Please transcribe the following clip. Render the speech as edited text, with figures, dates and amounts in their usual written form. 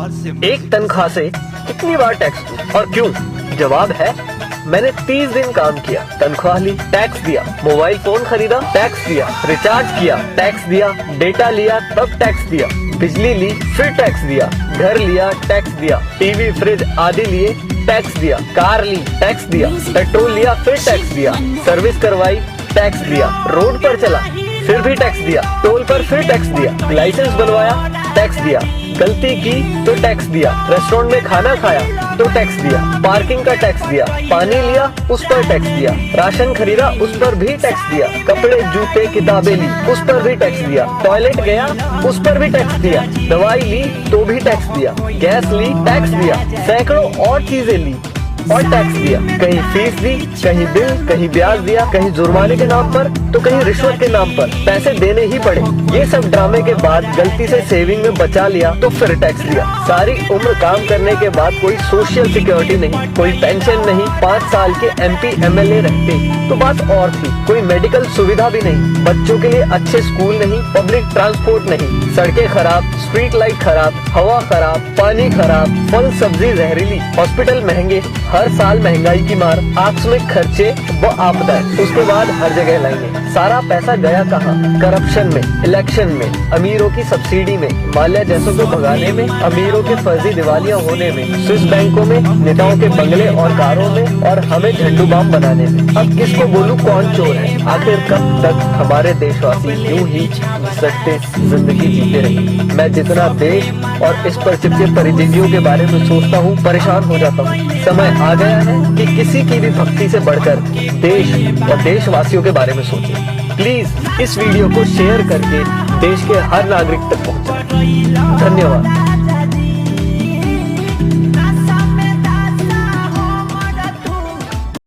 एक तनख्वाह से कितनी बार टैक्स दूं और क्यों? जवाब है, मैंने 30 दिन काम किया, तनख्वाह ली, टैक्स दिया, मोबाइल फोन खरीदा, टैक्स दिया, रिचार्ज किया, टैक्स दिया, डेटा लिया, तब टैक्स दिया, बिजली ली, फिर टैक्स दिया, घर लिया, टैक्स दिया, टीवी फ्रिज आदि लिए, टैक्स दिया, कार ली, टैक्स दिया, पेट्रोल लिया, फिर टैक्स दिया, सर्विस करवाई, टैक्स दिया, रोड पर चला, फिर भी टैक्स दिया, टोल पर फिर टैक्स दिया, लाइसेंस बनवाया, टैक्स दिया, गलती की तो टैक्स दिया, रेस्टोरेंट में खाना खाया तो टैक्स दिया, पार्किंग का टैक्स दिया, पानी लिया उस पर टैक्स दिया, राशन खरीदा उस पर भी टैक्स दिया, कपड़े जूते किताबें ली उस पर भी टैक्स दिया, टॉयलेट गया उस पर भी टैक्स दिया, दवाई ली तो भी टैक्स दिया, गैस ली टैक्स दिया, सैकड़ों और चीजें ली और टैक्स दिया, कहीं फीस दी, कहीं बिल, कहीं ब्याज दिया, कहीं जुर्माने के नाम पर तो कहीं रिश्वत के नाम पर पैसे देने ही पड़े। ये सब ड्रामे के बाद गलती से सेविंग में बचा लिया तो फिर टैक्स दिया। सारी उम्र काम करने के बाद कोई सोशल सिक्योरिटी नहीं, कोई पेंशन नहीं, 5 साल के MP MLA रहते तो बात और थी। कोई मेडिकल सुविधा भी नहीं, बच्चों के लिए अच्छे स्कूल नहीं, पब्लिक ट्रांसपोर्ट नहीं, सड़कें खराब, स्ट्रीट लाइट खराब, हवा खराब, पानी खराब, फल सब्जी जहरीली, हॉस्पिटल महंगे, हर साल महंगाई की मार, आकस्मिक खर्चे व आपदाएं, उसके बाद हर जगह लाएंगे। सारा पैसा गया कहाँ? करप्शन में, इलेक्शन में, अमीरों की सब्सिडी में, माल्या जैसों को भगाने में, अमीरों के फर्जी दिवालियां होने में, स्विस बैंकों में, नेताओं के बंगले और कारों में और हमें झंडू बाम बनाने में। अब किसको बोलूं कौन चोर है? आखिर कब तक हमारे देशवासी यूं ही घिसटते जिंदगी जीते रहेंगे? मैं जितना देश और इस पर चिपके परिजीवियों के बारे में सोचता हूँ, परेशान हो जाता हूँ। समय आ गया है कि किसी की भी भक्ति से बढ़कर देश और देशवासियों के बारे में सोचें। प्लीज इस वीडियो को शेयर करके देश के हर नागरिक तक पहुंचाएं। धन्यवाद।